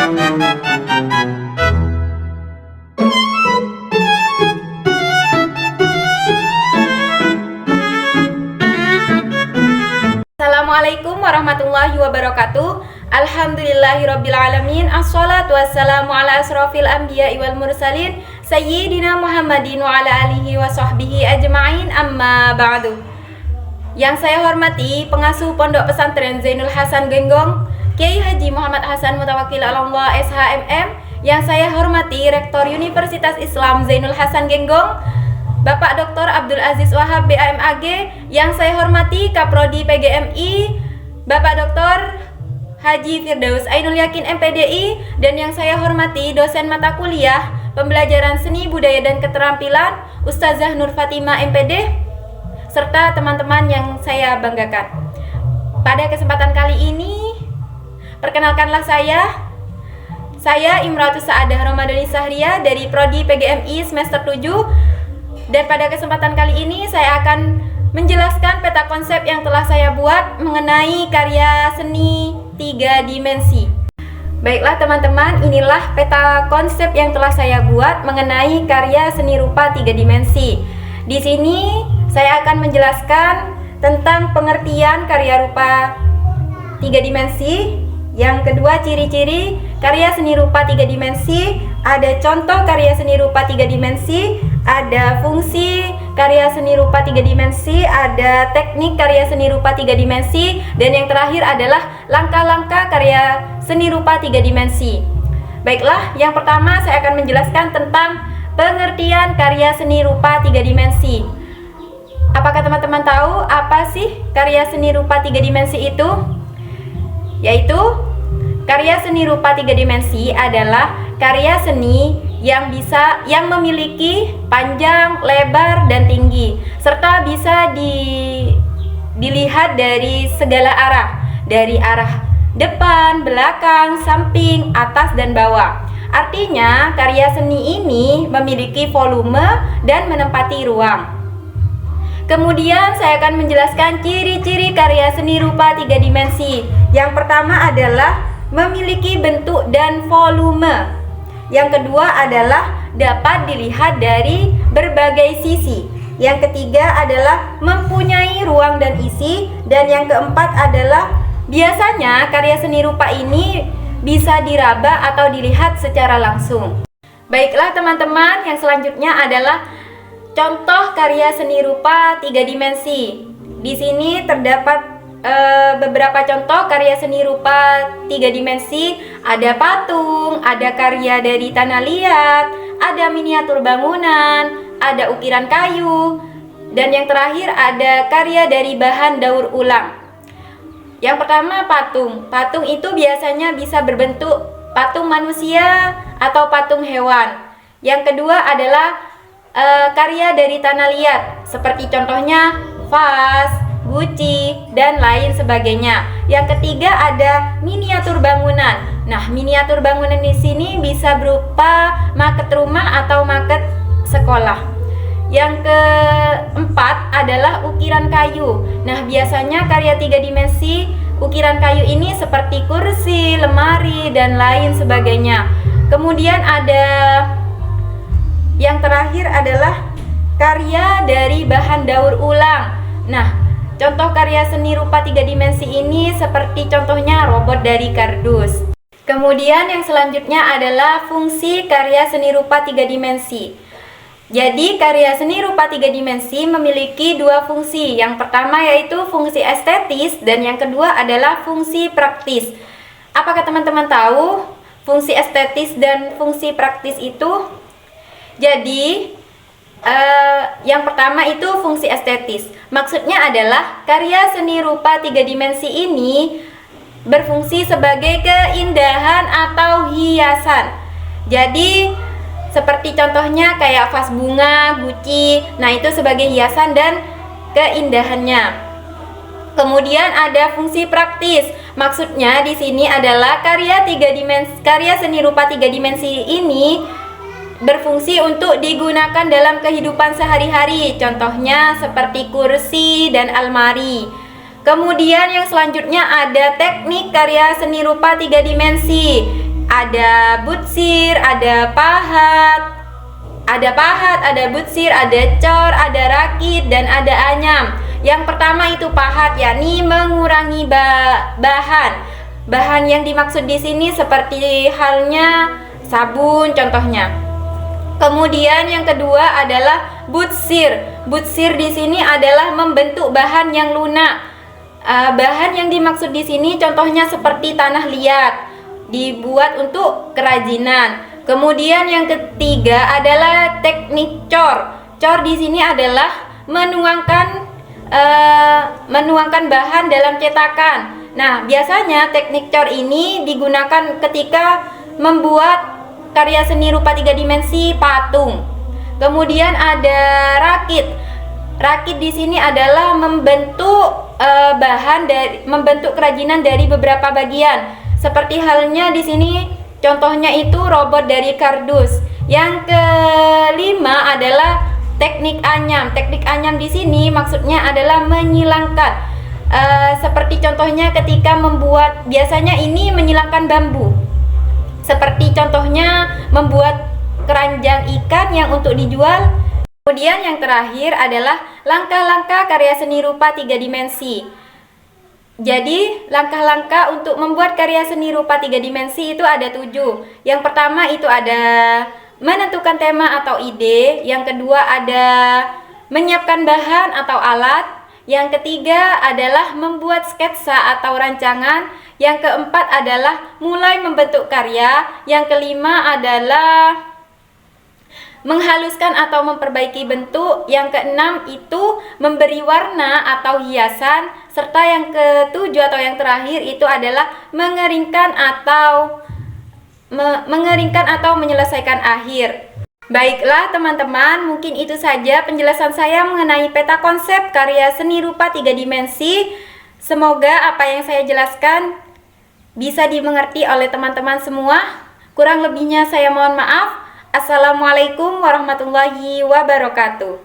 Assalamualaikum warahmatullahi wabarakatuh. Alhamdulillahirrabbilalamin. Assalatu wassalamu ala asrafil anbiya'i wal mursalin Sayyidina Muhammadin wa ala alihi wa sahbihi ajma'in, amma ba'du. Yang saya hormati pengasuh Pondok Pesantren Zainul Hasan Genggong, Kiai Haji Muhammad Hasan Mutawakil Alallah SHMM. Yang saya hormati Rektor Universitas Islam Zainul Hasan Genggong, Bapak Dr. Abdul Aziz Wahab BAMAG. Yang saya hormati Kaprodi PGMI, Bapak Dr. Haji Firdaus Ainul Yakin MPDI. Dan yang saya hormati dosen mata kuliah Pembelajaran Seni Budaya dan Keterampilan Ustazah Nur Fatimah MPD, serta teman-teman yang saya banggakan. Pada kesempatan kali ini, perkenalkanlah saya Imratus Saadah Ramadhani Sahria dari Prodi PGMI semester 7. Dan pada kesempatan kali ini saya akan menjelaskan peta konsep yang telah saya buat mengenai karya seni 3 dimensi. Baiklah teman-teman, inilah peta konsep yang telah saya buat mengenai karya seni rupa 3 dimensi. Di sini saya akan menjelaskan tentang pengertian karya rupa 3 dimensi. Yang kedua, ciri-ciri karya seni rupa 3 dimensi. Ada contoh karya seni rupa 3 dimensi, ada fungsi karya seni rupa 3 dimensi, ada teknik karya seni rupa 3 dimensi, dan yang terakhir adalah langkah-langkah karya seni rupa 3 dimensi. Baiklah, yang pertama saya akan menjelaskan tentang pengertian karya seni rupa 3 dimensi. Apakah teman-teman tahu apa sih karya seni rupa 3 dimensi itu? Yaitu karya seni rupa 3 dimensi adalah karya seni yang memiliki panjang, lebar, dan tinggi, serta bisa dilihat dari segala arah, dari arah depan, belakang, samping, atas, dan bawah. Artinya, karya seni ini memiliki volume dan menempati ruang. Kemudian saya akan menjelaskan ciri-ciri karya seni rupa 3 dimensi. Yang pertama adalah memiliki bentuk dan volume. Yang kedua adalah dapat dilihat dari berbagai sisi. Yang ketiga adalah mempunyai ruang dan isi. Dan yang keempat adalah biasanya karya seni rupa ini bisa diraba atau dilihat secara langsung. Baiklah teman-teman, yang selanjutnya adalah contoh karya seni rupa 3 dimensi. Di sini terdapat beberapa contoh karya seni rupa 3 dimensi. Ada patung, ada karya dari tanah liat, ada miniatur bangunan, ada ukiran kayu, dan yang terakhir ada karya dari bahan daur ulang. Yang pertama, patung. Patung itu biasanya bisa berbentuk patung manusia atau patung hewan. Yang kedua adalah karya dari tanah liat, seperti contohnya vas, guci, dan lain sebagainya. Yang ketiga ada miniatur bangunan. Nah, miniatur bangunan di sini bisa berupa maket rumah atau maket sekolah. Yang keempat adalah ukiran kayu. Nah, biasanya karya 3 dimensi ukiran kayu ini seperti kursi, lemari, dan lain sebagainya. Kemudian ada yang terakhir adalah karya dari bahan daur ulang. Nah, contoh karya seni rupa 3 dimensi ini seperti contohnya robot dari kardus. Kemudian yang selanjutnya adalah fungsi karya seni rupa 3 dimensi. Jadi karya seni rupa 3 dimensi memiliki 2 fungsi. Yang pertama yaitu fungsi estetis dan yang kedua adalah fungsi praktis. Apakah teman-teman tahu fungsi estetis dan fungsi praktis itu? Jadi yang pertama itu fungsi estetis. Maksudnya adalah karya seni rupa 3 dimensi ini berfungsi sebagai keindahan atau hiasan. Jadi seperti contohnya kayak vas bunga, guci. Nah, itu sebagai hiasan dan keindahannya. Kemudian ada fungsi praktis. Maksudnya di sini adalah karya seni rupa 3 dimensi ini berfungsi untuk digunakan dalam kehidupan sehari-hari, contohnya seperti kursi dan almari. Kemudian yang selanjutnya ada teknik karya seni rupa 3 dimensi. ada butsir, ada pahat, ada butsir, ada cor, ada rakit, dan ada anyam. Yang pertama itu pahat, yakni mengurangi bahan. Bahan yang dimaksud di sini seperti halnya sabun contohnya. Kemudian yang kedua adalah butsir. Butsir di sini adalah membentuk bahan yang lunak. Bahan yang dimaksud di sini contohnya seperti tanah liat, dibuat untuk kerajinan. Kemudian yang ketiga adalah teknik cor. Cor di sini adalah menuangkan bahan dalam cetakan. Nah, biasanya teknik cor ini digunakan ketika membuat karya seni rupa 3 dimensi patung. Kemudian ada rakit. Rakit di sini adalah membentuk membentuk kerajinan dari beberapa bagian. Seperti halnya di sini contohnya itu robot dari kardus. Yang kelima adalah teknik anyam. Teknik anyam di sini maksudnya adalah menyilangkan. Seperti contohnya ketika biasanya ini menyilangkan bambu. Seperti contohnya membuat keranjang ikan yang untuk dijual. Kemudian yang terakhir adalah langkah-langkah karya seni rupa 3 dimensi. Jadi langkah-langkah untuk membuat karya seni rupa 3 dimensi itu ada 7. Yang pertama itu ada menentukan tema atau ide. Yang kedua ada menyiapkan bahan atau alat. Yang ketiga adalah membuat sketsa atau rancangan. Yang keempat adalah mulai membentuk karya. Yang kelima adalah menghaluskan atau memperbaiki bentuk. Yang keenam itu memberi warna atau hiasan. Serta yang ketujuh atau yang terakhir itu adalah mengeringkan atau menyelesaikan akhir. Baiklah teman-teman, mungkin itu saja penjelasan saya mengenai peta konsep karya seni rupa 3 dimensi. Semoga apa yang saya jelaskan bisa dimengerti oleh teman-teman semua. Kurang lebihnya saya mohon maaf. Assalamualaikum warahmatullahi wabarakatuh.